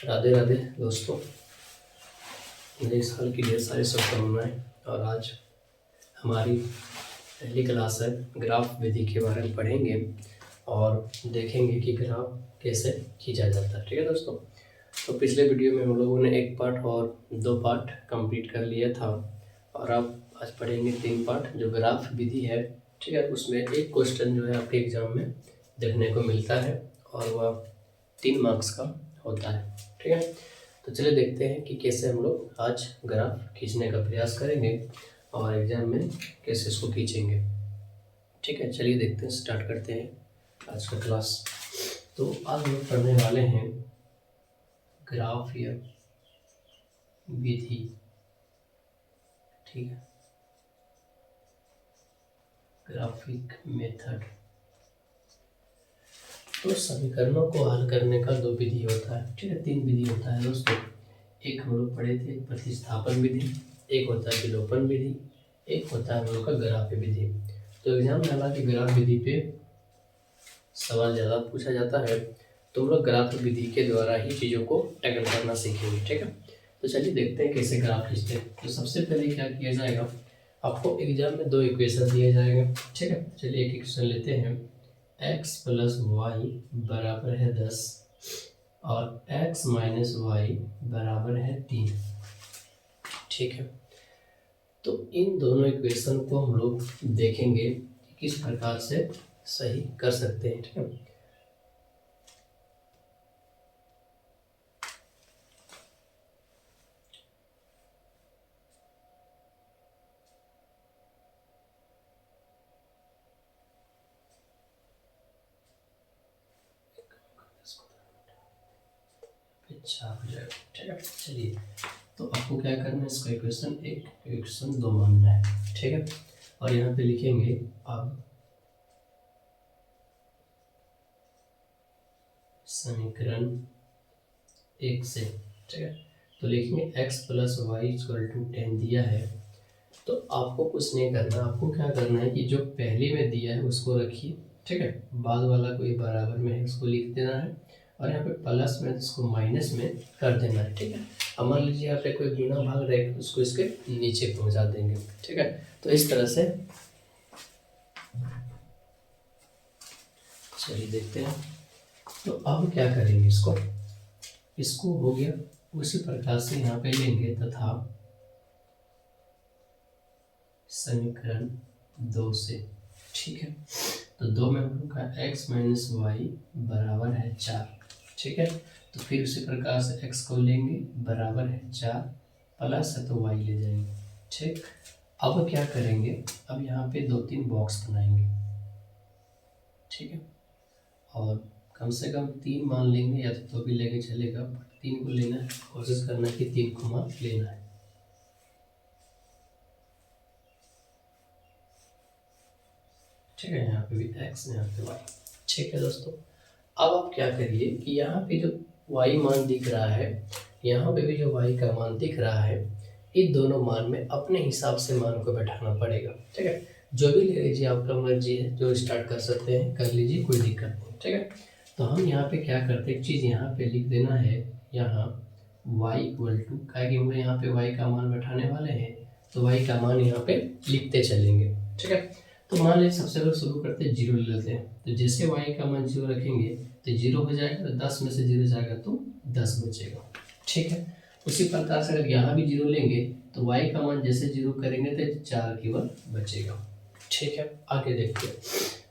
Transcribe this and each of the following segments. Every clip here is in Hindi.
राधे राधे दोस्तों, नए साल की ढेर सारी शुभकामनाएं। और आज हमारी पहली क्लास है। ग्राफ विधि के बारे में पढ़ेंगे और देखेंगे कि ग्राफ कैसे खींचा जाता है। ठीक है दोस्तों, तो पिछले वीडियो में हम लोगों ने एक पार्ट और दो पार्ट कंप्लीट कर लिया था और अब आज पढ़ेंगे तीन पार्ट जो ग्राफ विधि है। ठीक है, उसमें एक क्वेश्चन जो है आपके एग्जाम में देखने को मिलता है और वह 3 मार्क्स का होता है। ठीक है, तो चलिए देखते हैं कि कैसे हम लोग आज ग्राफ खींचने का प्रयास करेंगे और एग्जाम में कैसे इसको खींचेंगे। ठीक है, चलिए देखते हैं, स्टार्ट करते हैं आज का क्लास। तो आज हम लोग पढ़ने वाले हैं ग्राफीय विधि। ठीक है, ग्राफिक मेथड। तो समीकरणों को हल करने का 2 विधि होता है। ठीक है, 3 विधि होता है दोस्तों। एक हम लोग पढ़े थे प्रतिस्थापन विधि, एक होता है विलोपन विधि, एक होता है हम लोग का ग्राफ विधि। तो एग्जाम में हालांकि ग्राफ विधि पे सवाल ज़्यादा पूछा जाता है, तो हम लोग ग्राफ विधि के द्वारा ही चीज़ों को टैकल करना सीखेंगे। ठीक है, तो चलिए देखते हैं कैसे ग्राफ खींचते हैं। तो सबसे पहले क्या किया जाएगा, आपको एग्जाम में 2 इक्वेशन दिए जाएंगे। ठीक है, चलिए एक इक्वेशन लेते हैं, x + y बराबर है 10 और x - y बराबर है 3। ठीक है, तो इन दोनों इक्वेशन को हम लोग देखेंगे कि किस प्रकार से सही कर सकते हैं। ठीक है, अच्छा हो जाएगा। ठीक है, चलिए तो आपको क्या करना है, इसका इक्वेशन 1 इक्वेशन 2 मानना है। ठीक है, और यहाँ पे लिखेंगे अब समीकरण 1 से। ठीक है, तो लिखेंगे x + y = 10 दिया है। तो आपको कुछ नहीं करना, आपको क्या करना है कि जो पहले में दिया है उसको रखिए। ठीक है, बाद वाला कोई बराबर में है उसको लिख देना है और यहाँ पे प्लस में इसको माइनस में कर देना है। ठीक है, अब मान लीजिए यहाँ पे कोई गुना भाग रहेगा उसको इसके नीचे पहुँचा देंगे। ठीक है, तो इस तरह से चलिए देखते हैं। तो अब क्या करेंगे, इसको हो गया, उसी प्रकार से यहाँ पे लेंगे तथा समीकरण 2 से। ठीक है, तो 2 में हम लोग का x - y बराबर है 4। ठीक है, तो फिर उसी प्रकार से x को लेंगे बराबर है 4 प्लस है तो y ले जाएंगे। ठीक, अब क्या करेंगे, अब यहाँ पे 2-3 बॉक्स बनाएंगे। ठीक है, और कम से कम 3 मान लेंगे या तो भी लेके चलेगा, 3 को लेना है, कोशिश करना है कि 3 को मान लेना है। ठीक है, यहाँ पे भी x, यहाँ पे y। ठीक है दोस्तों, अब आप क्या करिए कि यहाँ पे जो y मान दिख रहा है, यहाँ पे भी जो y का मान दिख रहा है, इन दोनों मान में अपने हिसाब से मान को बैठाना पड़ेगा। ठीक है, जो भी ले लीजिए, आपका मर्जी है, जो स्टार्ट कर सकते हैं कर लीजिए, कोई दिक्कत नहीं। ठीक है, तो हम यहाँ पे क्या करते हैं, एक चीज़ यहाँ पे लिख देना है, यहाँ y = क्या कि हम यहाँ पे y का मान बैठाने वाले हैं, तो y का मान यहाँ पे लिखते चलेंगे। ठीक है, तो मान लीजिए सबसे पहले शुरू करते हैं, 0 ले लेते हैं। तो जैसे y का मान 0 रखेंगे तो 0 हो जाएगा, तो 10 में से 0 जाएगा तो 10 बचेगा। ठीक है, उसी प्रकार से अगर यहाँ भी 0 लेंगे तो y का मान जैसे 0 करेंगे तो 4 केवल बचेगा। ठीक है, आगे देखते हैं।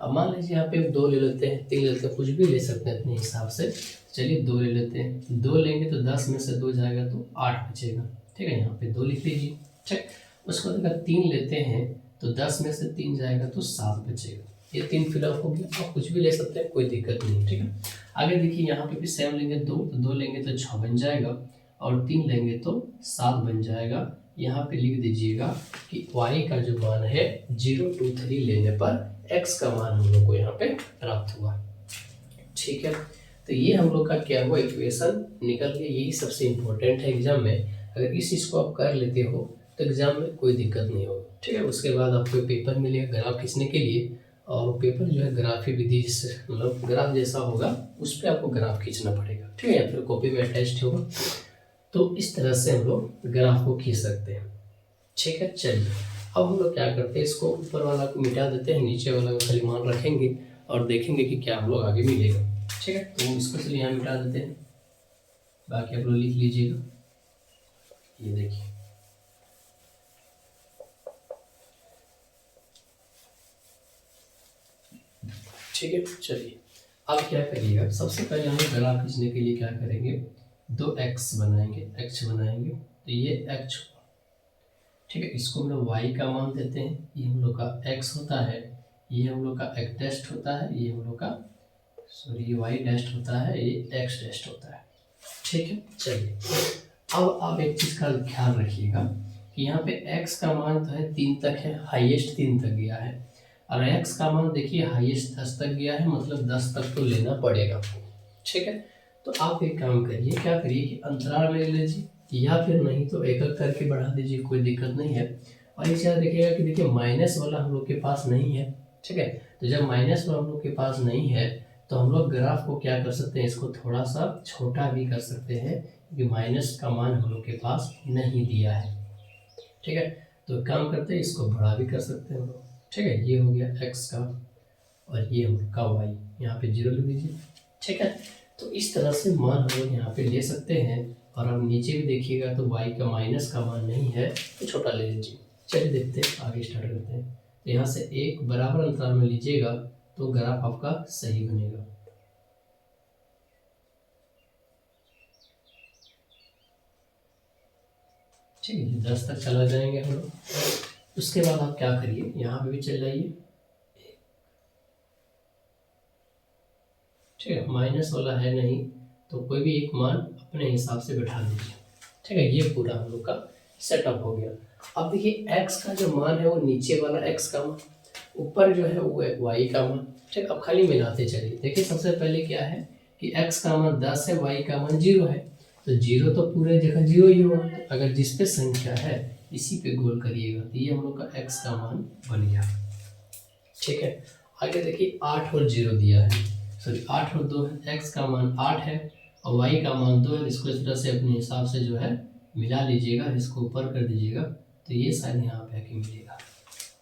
अब मान लीजिए यहाँ पे 2 ले लेते हैं, 3 ले लेते हैं, कुछ भी ले सकते हैं अपने हिसाब से। चलिए 2 ले लेते हैं, 2 लेंगे तो 10 में से 2 जाएगा तो 8 बचेगा। ठीक है, यहाँ पे 2 लिख लीजिए। ठीक, उसके बाद अगर 3 लेते हैं तो 10 में से 3 जाएगा तो 7 बचेगा। ये 3 फिलअप हो गया, आप कुछ भी ले सकते हैं, कोई दिक्कत नहीं। ठीक है, आगे देखिए, यहाँ पे भी सेम लेंगे, 2 लेंगे तो 6 बन जाएगा और 3 लेंगे तो 7 बन जाएगा। यहाँ पे लिख दीजिएगा कि y का जो मान है 0, 2, 3 लेने पर x का मान हम लोग को यहाँ पे प्राप्त हुआ। ठीक है, तो ये हम लोग का क्या हुआ, इक्वेशन निकल गया। यही सबसे इम्पोर्टेंट है एग्जाम में। अगर इस चीज़ को आप कर लेते हो तो एग्जाम में कोई दिक्कत नहीं होगी। ठीक है, उसके बाद आपको पेपर मिलेगा ग्राफ खींचने के लिए और पेपर जो है ग्राफी विधि से मतलब ग्राफ जैसा होगा उस पर आपको ग्राफ खींचना पड़ेगा, ठीक है, या फिर कॉपी में अटैच्ड होगा। तो इस तरह से हम लोग ग्राफ को खींच सकते हैं, ठीक है। चलिए अब हम लोग क्या करते हैं, इसको ऊपर वाला को मिटा देते हैं, नीचे वाला को खाली मान रखेंगे और देखेंगे कि क्या हम लोग आगे मिलेगा, ठीक है। तो इसको चलिए यहाँ मिटा देते हैं, बाकी आप लोग लिख लीजिएगा। ये देखिए ठीक है। चलिए अब क्या करिएगा, सबसे पहले हम ग्राफ खींचने के लिए क्या करेंगे, दो एक्स बनाएंगे, एक्स बनाएंगे तो ये एक्स, ठीक है। इसको हम लोग वाई का मान देते हैं, ये हम लोग का एक्स होता है, ये हम लोग का एक्स डैश होता है, ये हम लोग का सॉरी वाई डैश होता है, ये एक्स डैश होता है, ठीक है। चलिए अब आप एक चीज़ का ख्याल रखिएगा कि यहाँ पे x का मान तो है 3 तक है, हाईएस्ट 3 तक गया है, और x का मान देखिए हाईएस्ट 10 तक गया है, मतलब 10 तक तो लेना पड़ेगा आपको, ठीक है। तो आप एक काम करिए, क्या करिए कि अंतराल ले लीजिए या फिर नहीं तो एक एक करके बढ़ा दीजिए, कोई दिक्कत नहीं है। और इस याद देखिएगा कि देखिए माइनस वाला हम लोग के पास नहीं है, ठीक है। तो जब माइनस वाला हम लोग के पास नहीं है तो हम लोग ग्राफ को क्या कर सकते हैं, इसको थोड़ा सा छोटा भी कर सकते हैं, क्योंकि माइनस का मान हम लोग के पास नहीं दिया है, ठीक है। तो काम करते हैं, इसको बड़ा भी कर सकते हैं हम लोग, ठीक है। ये हो गया x का और ये हम लोग का y, यहाँ पे 0 लिख दीजिए, ठीक है। तो इस तरह से मान हम लोग यहाँ पे ले सकते हैं। और अब नीचे भी देखिएगा तो y का माइनस का मान नहीं है तो छोटा ले लीजिए। चलिए देखते हैं, आगे स्टार्ट करते हैं। तो यहाँ से एक बराबर अंतराल में लीजिएगा तो ग्राफ आपका सही बनेगा, ठीक है। 10 तक चला जाएंगे हम लोग। उसके बाद आप क्या करिए, यहाँ पे भी चल जाइए, ठीक है। माइनस वाला है नहीं तो कोई भी एक मान अपने हिसाब से बैठा दीजिए, ठीक है। ये पूरा हम लोग का सेटअप हो गया। अब देखिए x का जो मान है वो नीचे वाला x का मान, ऊपर जो है वो y का मान, ठीक। अब खाली मिलाते चलिए, देखिए सबसे पहले क्या है कि x का मान 10 है, y का मान 0 है, तो 0 तो पूरे जगह 0 ही होगा। तो अगर जिस पे संख्या है इसी पे गोल करिएगा तो ये हम लोग का x का मान बन गया, ठीक है। आगे देखिए 8 और 0 दिया है, सॉरी 8 और 2 है, x का मान 8 है और y का मान 2 है। इसको इस तरह से अपने हिसाब से जो है मिला लीजिएगा, इसको ऊपर कर दीजिएगा तो ये शायद यहाँ पे आके मिलेगा,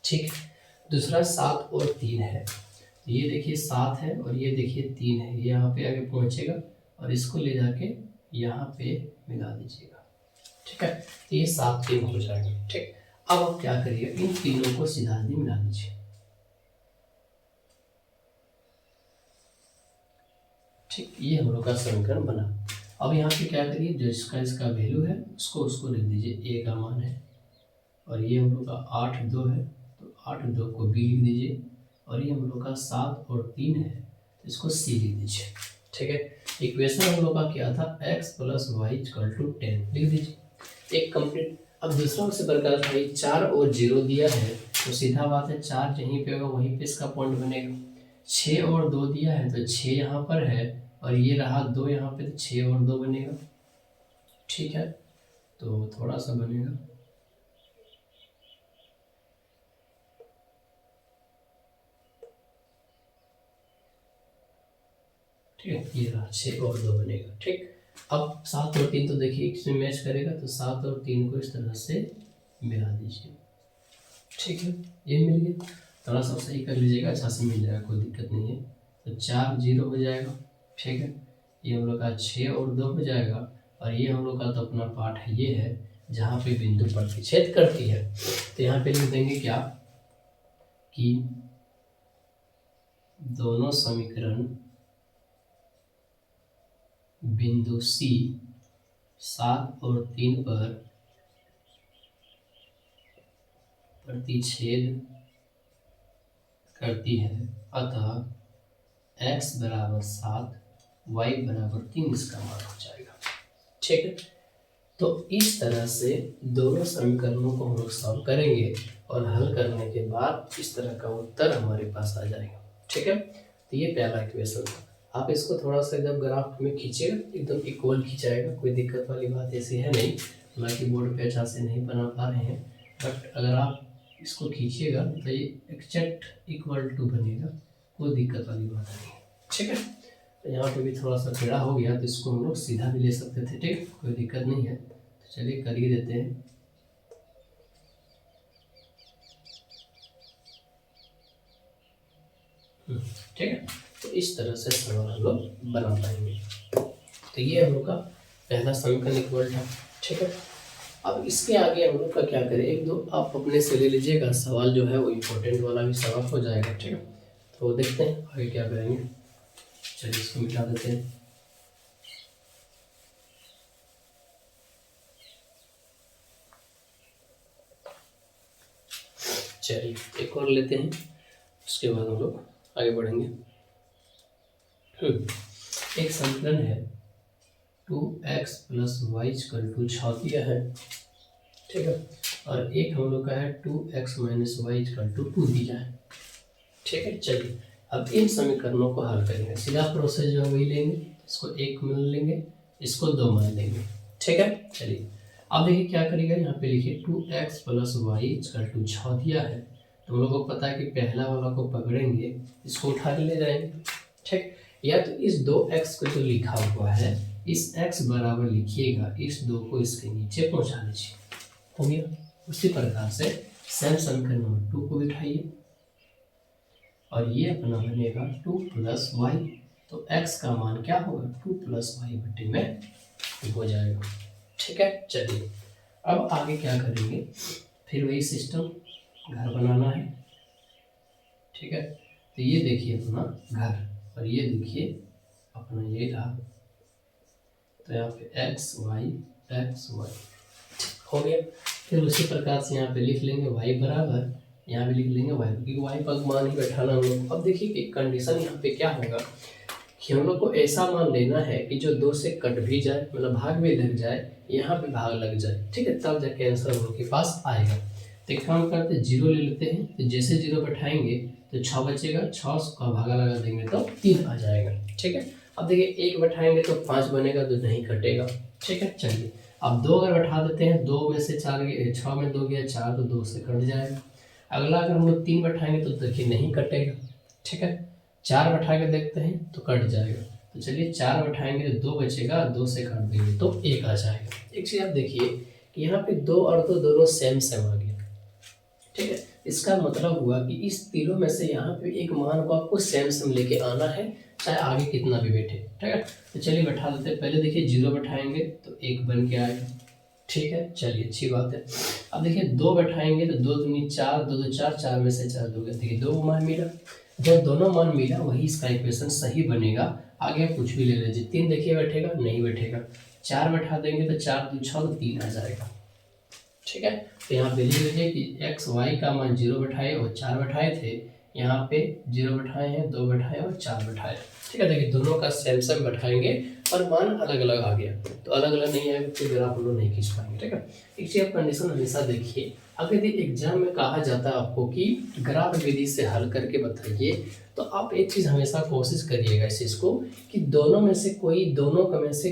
ठीक है। दूसरा 7 और 3 है, तो ये देखिए 7 है और ये देखिए 3 है, ये यहाँ पे आगे पहुँचेगा और इसको ले जाके यहाँ पे मिला दीजिएगा, ठीक है। तो ये 7 3 हो जाएगा, ठीक। अब आप क्या करिए, इन तीनों को सीधा मिला दीजिए, ठीक। ये हम लोग का समीकरण बना। अब यहाँ पे क्या करिए, जो इसका वैल्यू है उसको लिख दीजिए, a का मान है, और ये हम लोग का 8 2 है तो 8 2 को b लिख दीजिए, और ये हम लोग का 7 और 3 है तो इसको c लिख दीजिए, ठीक है। इक्वेशन हम लोग का क्या था, x + y = 10 लिख दीजिए, एक कंप्लीट। अब दूसरा से प्रकार भाई 4 और 0 दिया है तो सीधा बात है 4 यहीं पे होगा, वहीं पे इसका पॉइंट बनेगा। 6 और 2 दिया है तो 6 यहाँ पर है और ये रहा 2 यहाँ पे, तो 6 और 2 बनेगा, ठीक है। तो थोड़ा सा बनेगा, ठीक है। ये रहा 6 और 2 बनेगा, ठीक। अब 7 और 3 तो देखिए इसमें मैच करेगा, तो 7 और 3 को इस तरह से मिला दीजिए, ठीक है। ये मिल गया, थोड़ा सा सही कर लीजिएगा, अच्छा से मिल जाएगा, कोई दिक्कत नहीं है। तो 4 0 हो जाएगा, ठीक है। ये हम लोग का 6 और 2 हो जाएगा, और ये हम लोग का तो अपना पार्ट है, ये है जहाँ पे बिंदु प्रतिच्छेद करती है। तो यहाँ पे लिख देंगे क्या कि दोनों समीकरण बिंदु C 7 और 3 पर प्रतिच्छेद करती है, अतः x = 7 y = 3 इसका मान हो जाएगा, ठीक है। तो इस तरह से दोनों समीकरणों को हम लोग सॉल्व करेंगे और हल करने के बाद इस तरह का उत्तर हमारे पास आ जाएगा, ठीक है। तो ये पहला इक्वेशन था। आप इसको थोड़ा सा एकदम ग्राफ में खींचेगा, एकदम इक्वल खिंचाएगा, कोई दिक्कत वाली बात ऐसी है नहीं। हालांकि बोर्ड पे अच्छा से नहीं बना पा रहे हैं, बट अगर आप इसको खींचिएगा तो ये एग्जैक्ट इक्वल टू बनेगा, कोई दिक्कत वाली बात नहीं है। ठीक है, तो यहाँ पे भी थोड़ा सा टेढ़ा हो गया तो इसको हम लोग सीधा भी ले सकते थे। ठीक, कोई दिक्कत नहीं है। तो चलिए कर ही देते हैं। ठीक है, तो इस तरह से सवाल हम लोग बना पाएंगे। तो ये हम लोग का पहला समीकरण इक्वल था। ठीक है, अब इसके आगे हम लोग का क्या करें, एक दो आप अपने से ले लीजिएगा, सवाल जो है वो इम्पोर्टेंट वाला भी सवाल हो जाएगा। ठीक है, तो देखते हैं आगे क्या करेंगे। चलिए इसको मिटा देते हैं। चलिए एक और लेते हैं, उसके बाद हम लोग आगे बढ़ेंगे। एक समीकरण है 2x + y = 6 दिया है। ठीक है, और एक हम लोग का है 2x - y = 2 दिया है। ठीक है, चलिए अब इन समीकरणों को हल करेंगे। सीधा प्रोसेस जो है वही लेंगे, इसको 1 मान लेंगे, इसको 2 मान लेंगे। ठीक है, चलिए अब देखिए क्या करेगा, यहाँ पे लिखिए 2x + y = 6 दिया है। तो हम लोग को पता है कि पहला वाला को पकड़ेंगे, इसको उठा के ले जाएंगे। ठीक, या तो इस 2x को जो लिखा हुआ है, इस x बराबर लिखिएगा, इस 2 को इसके नीचे पहुंचा दीजिए, हो गया। उसी प्रकार से सेम समीकरण नंबर 2 को बिठाइए और ये अपना बनेगा 2 + y। तो x का मान क्या होगा, 2 + y बटे में हो जाएगा। ठीक है, चलिए अब आगे क्या करेंगे, फिर वही सिस्टम, घर बनाना है। ठीक है, तो ये देखिए अपना घर, और ये देखिए अपना ये रहा। तो यहाँ पे x y हो गया। फिर उसी प्रकार से यहाँ पे लिख लेंगे y बराबर, यहाँ भी लिख लेंगे y, क्योंकि y पर मान ही बैठाना हम लोग। अब देखिए एक कंडीशन यहाँ पे क्या होगा कि हम लोग को ऐसा मान लेना है कि जो 2 से कट भी जाए, मतलब भाग भी लग जाए, यहाँ पे भाग लग जाए। ठीक है, तब जाके आंसर हम लोग के पास आएगा। तो एक काम करते हैं, 0 ले लेते हैं। तो जैसे 0 बैठाएंगे तो 6 बचेगा, 6 का भागा लगा देंगे तो 3 आ जाएगा। ठीक है, अब देखिए 1 बैठाएंगे तो 5 बनेगा, तो नहीं कटेगा। ठीक है, चलिए अब 2 अगर बैठा देते हैं, 2 में से 4 गए, 6 में 2 गया 4, तो 2 से कट जाएगा। अगला अगर हम लोग 3 बैठाएंगे तो देखिए नहीं कटेगा। ठीक है, 4 बैठा के देखते हैं तो कट जाएगा। तो चलिए 4 बैठाएंगे तो 2 बचेगा, 2 से काट देंगे तो 1 आ जाएगा। एक चीज़ आप देखिए कि यहाँ पे 2 और 2 दोनों सेम आ गया। ठीक है, इसका मतलब हुआ कि इस तीनों में से यहाँ पे एक मान को आपको सेम लेके आना है, चाहे आगे कितना भी बैठे। ठीक है, तो चलिए बैठा देते हैं। पहले देखिए 0 बैठाएंगे तो 1 बन के आएगा। ठीक है, चलिए अच्छी बात है। अब देखिए 2 बैठाएंगे तो 2 दूनी 4, 2 2 4, 4 में से 4 2 गए, देखिए 2 मान मिला। जब दोनों मान मिला वही इसका इक्वेशन सही बनेगा। आगे कुछ भी ले लीजिए। 3 देखिए बैठेगा, नहीं बैठेगा। 4 बैठा देंगे तो 4 2 6 तो 3 आ जाएगा। ठीक है, तो यहाँ पे लिख लीजिए कि x y का मान 0 बैठाए और 4 बैठाए थे, यहाँ पे 0 बैठाए हैं, 2 बैठाए और 4 बैठाए। ठीक है, देखिए दोनों का सेम बैठाएंगे और मान अलग अलग आ गया। तो अलग अलग नहीं आएगा तो ग्राफ हम लोग नहीं खींच पाएंगे। ठीक है, एक चीज आप कंडीशन हमेशा देखिए, अगर यदि एग्जाम में कहा जाता है आपको कि ग्राफ विधि से हल करके बताइए, तो आप एक चीज़ हमेशा कोशिश करिएगा इस चीज़ को कि दोनों में से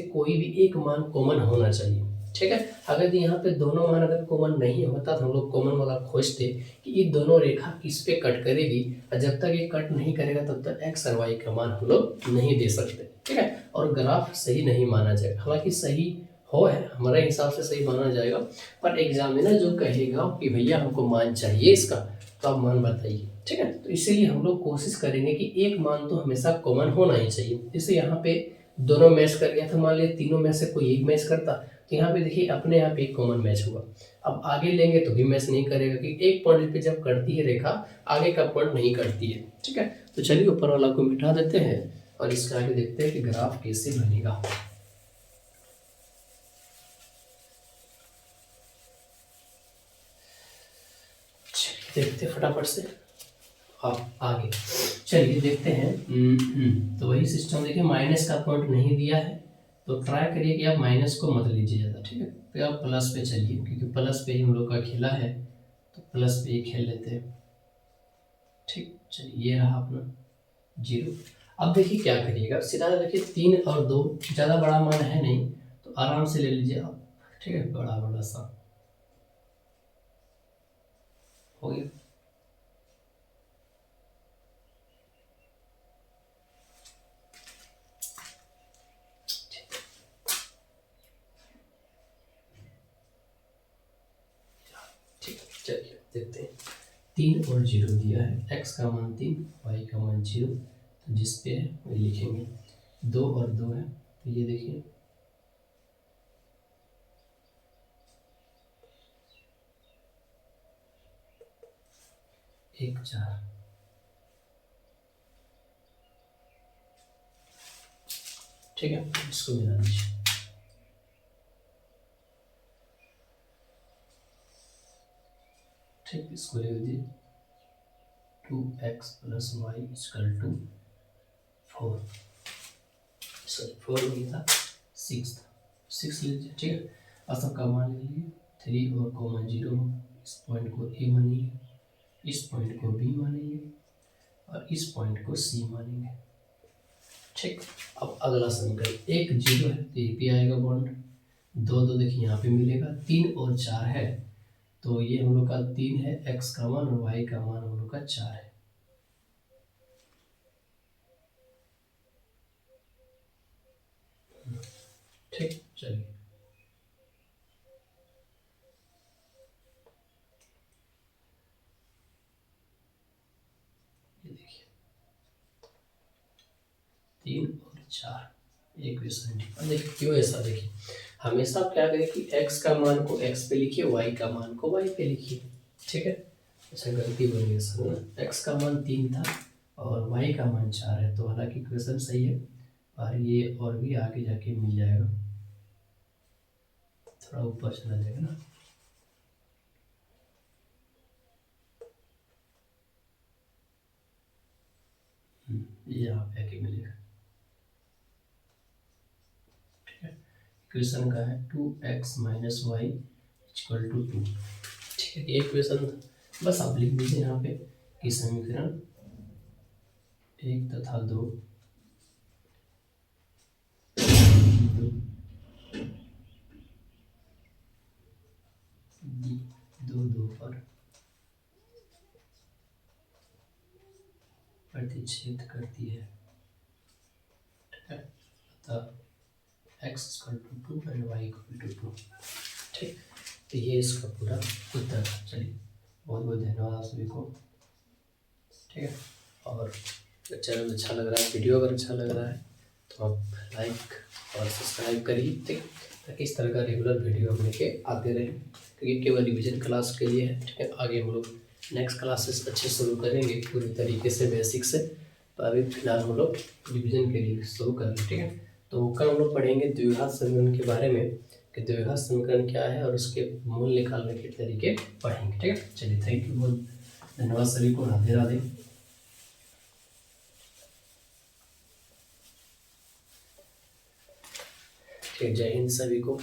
कोई भी एक मान कॉमन होना चाहिए। ठीक है, अगर यहाँ पे दोनों मान अगर कॉमन नहीं होता तो हम लोग कॉमन वाला खोजते कि ये दोनों रेखा किस पे कट करेगी, और जब तक ये कट नहीं करेगा तब तक x और y का मान हम लोग नहीं दे सकते। ठीक है, और ग्राफ सही नहीं माना जाएगा, हालांकि सही हो है हमारे हिसाब से सही माना जाएगा, पर एग्जामिनर जो कहेगा कि भैया हमको मान चाहिए इसका, तो आप मान बताइए। ठीक है, तो इसीलिए हम लोग कोशिश करेंगे कि एक मान तो हमेशा कॉमन होना ही चाहिए। जैसे यहाँ पे दोनों मैच कर गया था, मान लिया तीनों में से कोई एक मैच करता, तो यहाँ पे देखिए अपने आप एक कॉमन मैच हुआ। अब आगे लेंगे तो भी मैच नहीं करेगा, कि एक पॉइंट पे जब करती है रेखा आगे का पॉइंट नहीं करती है। ठीक है, तो चलिए ऊपर वाला को मिटा देते हैं और इसका आगे देखते हैं कि ग्राफ कैसे बनेगा। देखते फटाफट से आप आगे चलिए देखते हैं। तो वही सिस्टम देखिए, माइनस का पॉइंट नहीं दिया है तो ट्राई करिए कि आप माइनस को मत लीजिए ज़्यादा। ठीक है, तो आप प्लस पे चलिए, क्योंकि प्लस पे ही हम लोग का खेला है, तो प्लस पे ही खेल लेते हैं। ठीक, चलिए ये रहा अपना 0। अब देखिए क्या करिएगा, सीधा देखिए 3 और 2 ज़्यादा बड़ा मान है नहीं, तो आराम से ले लीजिए आप। ठीक है, बड़ा सा हो गया। ठीक, चलिए देखते हैं। 3 और 0 दिया है, x का मान 3, y का मान 0, तो जिस पे है वही लिखेंगे। 2 और 2 है, तो ये देखिए 1 4, ठीक है, इसको मिला दीजिए। ठीक, इसको लिख दीजिए 2x + y = 4, सॉरी 4 नहीं था, 6 था, 6 लीजिए। ठीक है, अब सबका मान ले लीजिए। 3 और कॉमा 0, इस पॉइंट को a मानेंगे, इस पॉइंट को b मानेंगे और इस पॉइंट को c मानेंगे। ठीक, अब अगला समीकरण, 1 0 है तो ये भी आएगा बॉन्ड, 2 2 देखिए यहाँ पे मिलेगा, 3 और 4 है तो ये हम लोग का 3 है, x का मान और y का मान हम लोग का 4 है। ठीक, चलिए ये देखिए 3 और 4 एक क्वेश्चन। देखिए क्यों ऐसा, देखिए हमेशा क्या करें कि x का मान को x पे लिखिए, y का मान को y पे लिखिए। ठीक है, अच्छा गलती बन गई सर ना, x का मान 3 था और y का मान 4 है, तो हालांकि क्वेश्चन सही है और ये और भी आगे जाके मिल जाएगा, थोड़ा ऊपर चला जाएगा ना। ये यहाँ पे आके मिलेगा। ठीक है, क्वेश्चन का है 2x - y = 2। ठीक है, ये क्वेश्चन बस आप लिख दीजिए यहाँ पे कि समीकरण 1 तथा 2 पर प्रतिच्छेद करती है। ठीक है, अतः x = 2 और y = 2। ठीक, तो ये इसका पूरा उत्तर है। चलिए बहुत बहुत धन्यवाद आप सभी को। ठीक है, और चैनल अच्छा लग रहा है, वीडियो अगर अच्छा लग रहा है तो आप लाइक और सब्सक्राइब करिए। ठीक, ताकि इस तरह का रेगुलर वीडियो हम लेके आते रहें, क्योंकि केवल रिविजन क्लास के लिए है। ठीक है, आगे हम लोग नेक्स्ट क्लासेस अच्छे शुरू करेंगे पूरी तरीके से बेसिक से, तो अभी फिलहाल हम लोग रिविजन के लिए शुरू कर रहे हैं। ठीक है, तो कल हम लोग पढ़ेंगे द्विघात समीकरण के बारे में कि द्विघात समीकरण क्या है और उसके मूल निकालने के तरीके पढ़ेंगे। ठीक है, चलिए थैंक यू, बहुत धन्यवाद सभी को, राधे राधे। ठीक, जय हिंद सभी को।